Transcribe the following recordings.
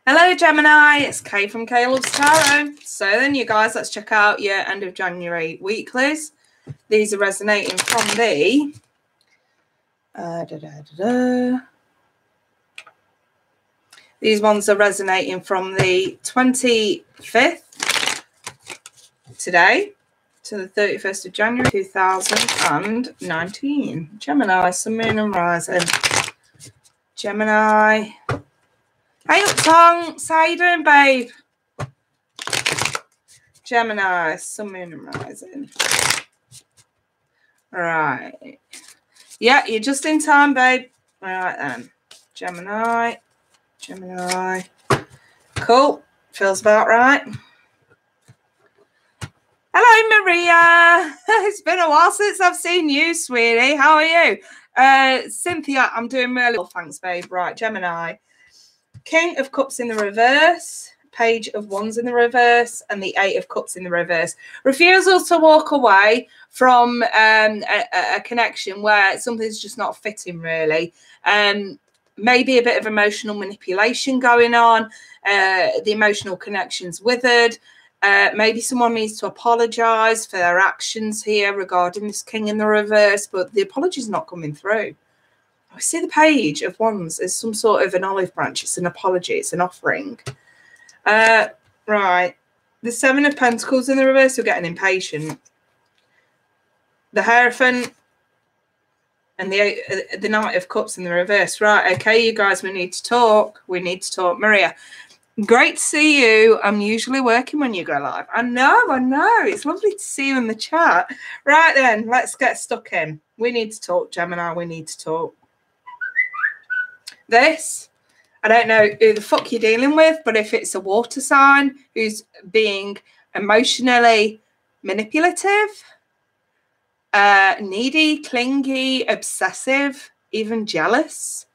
Hello, Gemini. It's Kay from Kay Loves Tarot. So then, you guys, let's check out your end of January weeklies. These are resonating from the... These ones are resonating from the 25th today to the 31st of January 2019. Gemini, Sun, Moon and Rising. Gemini. Hey, Tongs. How you doing, babe? Gemini, Sun, Moon and Rising. All right. Yeah, you're just in time, babe. All right, then. Gemini. Gemini. Cool. Feels about right. Hello, Maria. It's been a while since I've seen you, sweetie. How are you? Cynthia, I'm doing really well. Thanks, babe. Right, Gemini. King of Cups in the reverse. Page of Wands in the reverse. And the Eight of Cups in the reverse. Refusal to walk away from a connection where something's just not fitting, really. Maybe a bit of emotional manipulation going on. The emotional connection's withered. Maybe someone needs to apologise for their actions here regarding this King in the reverse, but the apology's not coming through. I see the Page of Wands as some sort of an olive branch. It's an apology. It's an offering. Right. The Seven of Pentacles in the reverse, you're getting impatient. The Hierophant and the Knight of Cups in the reverse. Right, okay, you guys, we need to talk. We need to talk. Maria, great to see you. I'm usually working when you go live. I know. It's lovely to see you in the chat. Right then, let's get stuck in. We need to talk, Gemini. We need to talk. This, I don't know who the fuck you're dealing with, but if it's a water sign who's being emotionally manipulative, needy, clingy, obsessive, even jealous,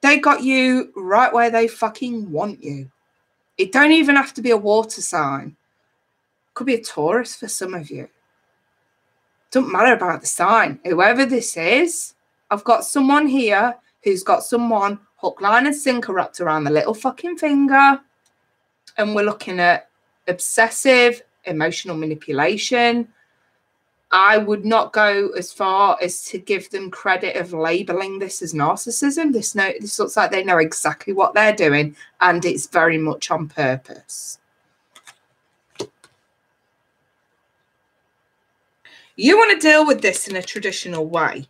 they got you right where they fucking want you. It don't even have to be a water sign. Could be a Taurus for some of you. Doesn't matter about the sign. Whoever this is, I've got someone here who's got someone hook, line and sinker wrapped around the little fucking finger. And we're looking at obsessive, emotional manipulation. I would not go as far as to give them credit of labeling this as narcissism. This looks like they know exactly what they're doing, and it's very much on purpose. You want to deal with this in a traditional way.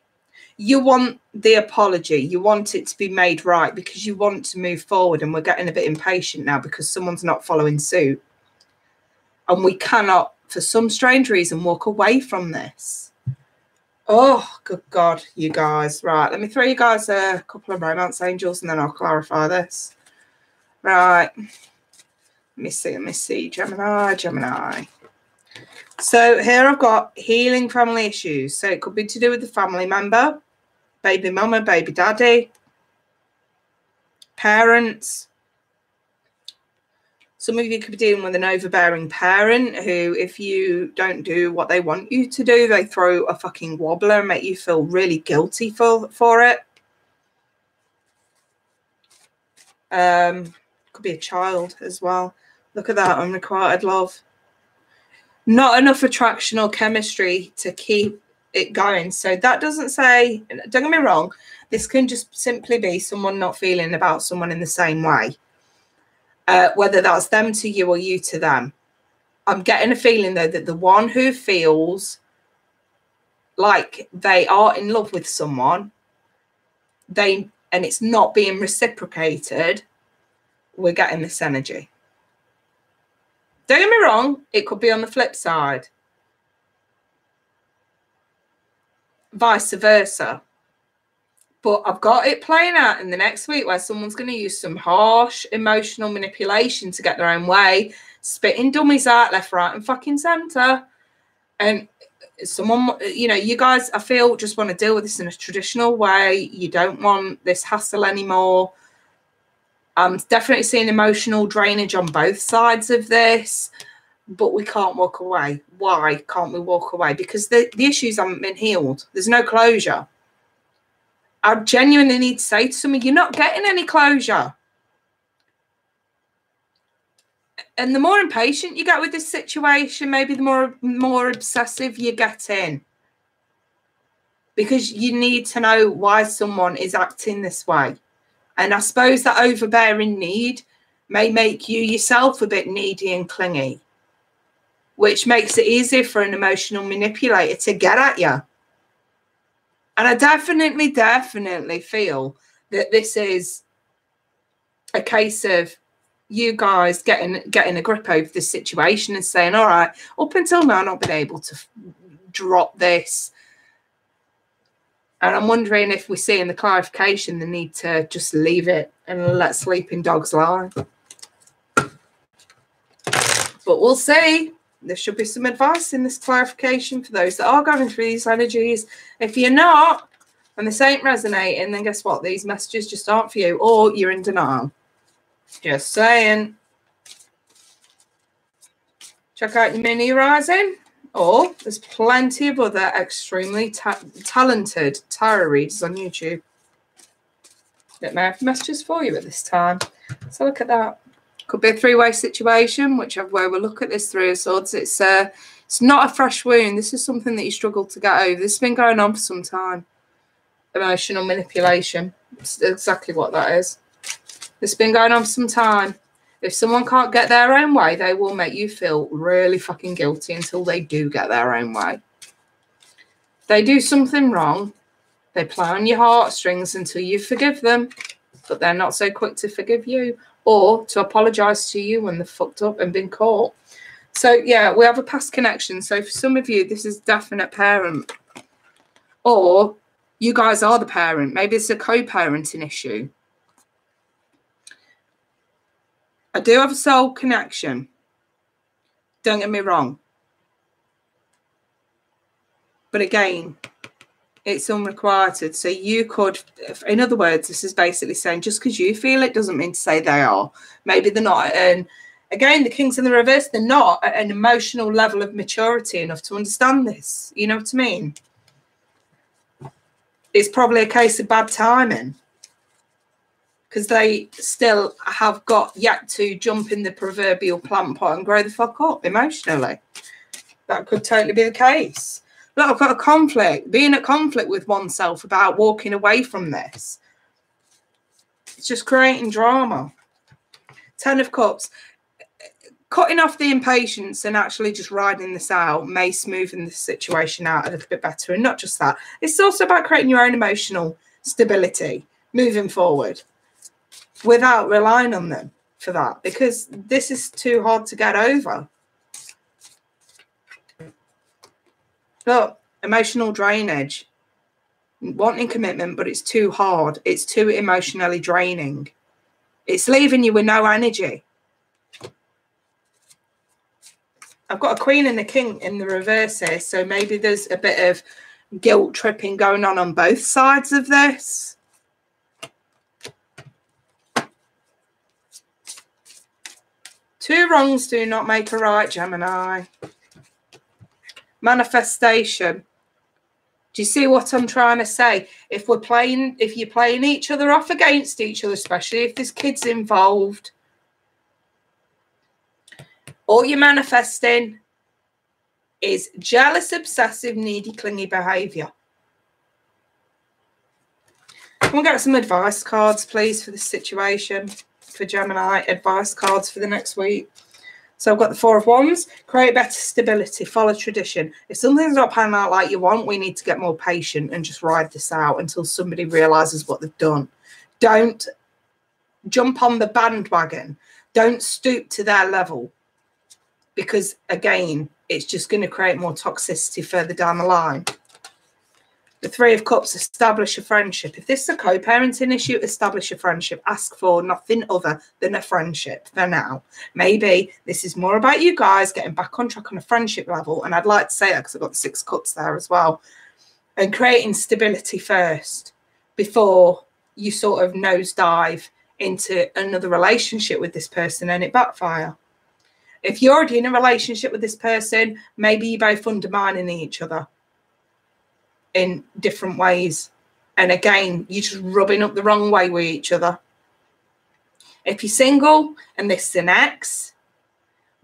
You want the apology. You want it to be made right because you want to move forward, and we're getting a bit impatient now because someone's not following suit. And we cannot, for some strange reason, walk away from this. Oh, good God, you guys. Right, let me throw you guys a couple of romance angels and then I'll clarify this. Right. Let me see. Gemini. So here I've got healing family issues. So it could be to do with the family member, baby mama, baby daddy, parents. Some of you could be dealing with an overbearing parent who, if you don't do what they want you to do, they throw a fucking wobbler and make you feel really guilty for it. Could be a child as well. Look at that, unrequited love. Not enough attraction or chemistry to keep it going. So that doesn't say, don't get me wrong, this can just simply be someone not feeling about someone in the same way. Whether that's them to you or you to them. I'm getting a feeling, though, that the one who feels like they are in love with someone, and it's not being reciprocated, we're getting this energy. Don't get me wrong, it could be on the flip side. Vice versa. But I've got it playing out in the next week where someone's going to use some harsh emotional manipulation to get their own way, spitting dummies out left, right, and fucking centre. And someone, you know, you guys, I feel, just want to deal with this in a traditional way. You don't want this hassle anymore. I'm definitely seeing emotional drainage on both sides of this, but we can't walk away. Why can't we walk away? Because the issues haven't been healed. There's no closure. I genuinely need to say to someone, you're not getting any closure. And the more impatient you get with this situation, maybe the more obsessive you get in. Because you need to know why someone is acting this way. And I suppose that overbearing need may make you yourself a bit needy and clingy, which makes it easier for an emotional manipulator to get at you. And I definitely feel that this is a case of you guys getting a grip over the situation and saying, all right, up until now, I've not been able to drop this. And I'm wondering if we see in the clarification the need to just leave it and let sleeping dogs lie. But we'll see. There should be some advice in this clarification for those that are going through these energies. If you're not, and this ain't resonating, then guess what? These messages just aren't for you, or you're in denial. Just saying. Check out your mini rising. Or there's plenty of other extremely talented tarot readers on YouTube that may have messages for you at this time. So look at that. Could be a three-way situation, whichever way we look at this Three of Swords. It's not a fresh wound. This is something that you struggle to get over. This has been going on for some time. Emotional manipulation. It's exactly what that is. It's been going on for some time. If someone can't get their own way, they will make you feel really fucking guilty until they do get their own way. They do something wrong. They play on your heartstrings until you forgive them, but they're not so quick to forgive you or to apologise to you when they've fucked up and been caught. So, yeah, we have a past connection. So for some of you, this is definite parent. Or you guys are the parent. Maybe it's a co-parenting issue. I do have a soul connection. Don't get me wrong. But again, it's unrequited. So you could, in other words, this is basically saying just because you feel it doesn't mean to say they are. Maybe they're not. And again, the Kings in the reverse, they're not at an emotional level of maturity enough to understand this. You know what I mean? It's probably a case of bad timing. Because they still have got yet to jump in the proverbial plant pot and grow the fuck up emotionally. That could totally be the case. Look, I've got a conflict. Being at conflict with oneself about walking away from this. It's just creating drama. 10 of Cups. Cutting off the impatience and actually just riding this out may smoothen the situation out a little bit better. And not just that. It's also about creating your own emotional stability moving forward, without relying on them for that, because this is too hard to get over. Look, emotional drainage. Wanting commitment, but it's too hard. It's too emotionally draining. It's leaving you with no energy. I've got a Queen and a King in the reverse here, so maybe there's a bit of guilt tripping going on both sides of this. Two wrongs do not make a right, Gemini. Manifestation. Do you see what I'm trying to say? If you're playing each other off against each other, especially if there's kids involved, all you're manifesting is jealous, obsessive, needy, clingy behaviour. Can we get some advice cards, please, for this situation? For Gemini, advice cards for the next week. So I've got the Four of Wands. Create better stability. Follow tradition. If something's not panning out like you want, we need to get more patient and just ride this out until somebody realises what they've done. Don't jump on the bandwagon. Don't stoop to their level, because again, it's just going to create more toxicity further down the line. The Three of Cups, establish a friendship. If this is a co-parenting issue, establish a friendship. Ask for nothing other than a friendship for now. Maybe this is more about you guys getting back on track on a friendship level. And I'd like to say that because I've got the 6 cups there as well. And creating stability first before you sort of nosedive into another relationship with this person and it backfire. If you're already in a relationship with this person, maybe you're both undermining each other in different ways. And again, you're just rubbing up the wrong way with each other. If you're single and this is an ex,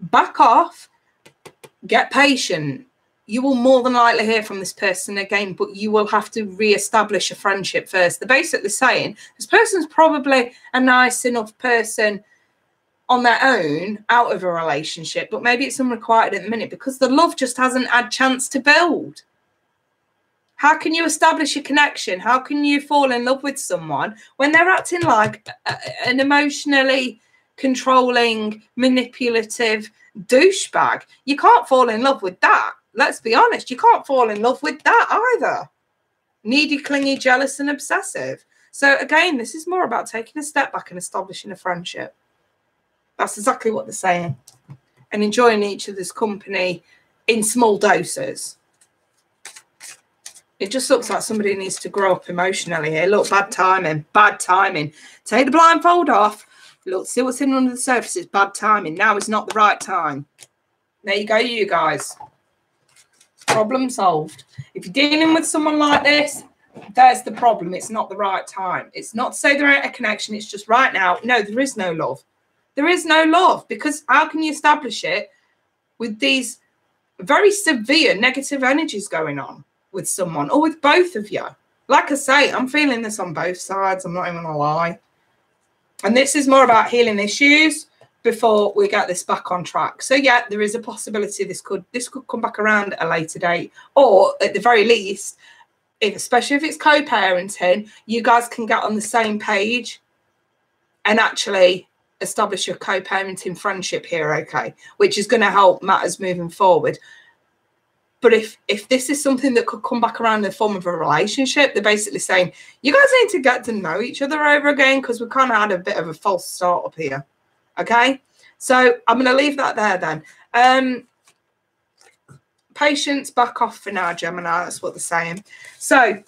back off, get patient. You will more than likely hear from this person again, but you will have to re-establish a friendship first. They're basically saying this person's probably a nice enough person on their own out of a relationship, but maybe it's unrequited at the minute because the love just hasn't had chance to build. How can you establish a connection? How can you fall in love with someone when they're acting like an emotionally controlling, manipulative douchebag? You can't fall in love with that. Let's be honest. You can't fall in love with that either. Needy, clingy, jealous, and obsessive. So again, this is more about taking a step back and establishing a friendship. That's exactly what they're saying. And enjoying each other's company in small doses. It just looks like somebody needs to grow up emotionally here. Look, bad timing. Bad timing. Take the blindfold off. Look, see what's in under the surface. It's bad timing. Now is not the right time. There you go, you guys. Problem solved. If you're dealing with someone like this, there's the problem. It's not the right time. It's not to say there ain't a connection. It's just right now. No, there is no love. There is no love, because how can you establish it with these very severe negative energies going on with someone or with both of you? Like I say, I'm feeling this on both sides. I'm not even going to lie. And this is more about healing issues before we get this back on track. So yeah, there is a possibility this could come back around at a later date, or at the very least, especially if it's co-parenting, you guys can get on the same page and actually establish a co-parenting friendship here, okay, which is going to help matters moving forward. But if this is something that could come back around in the form of a relationship, they're basically saying, you guys need to get to know each other over again, because we kind of had a bit of a false start up here. Okay, so I'm going to leave that there then. Patience, back off for now, Gemini. That's what they're saying. So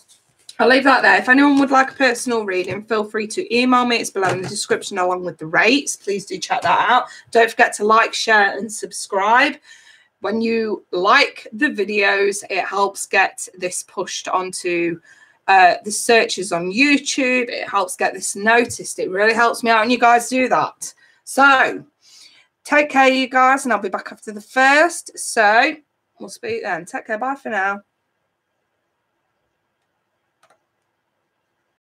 I'll leave that there. If anyone would like a personal reading, feel free to email me. It's below in the description along with the rates. Please do check that out. Don't forget to like, share, and subscribe. When you like the videos, it helps get this pushed onto the searches on YouTube. It helps get this noticed. It really helps me out, and you guys do that. So take care, you guys, and I'll be back after the first. So we'll speak then. Take care. Bye for now.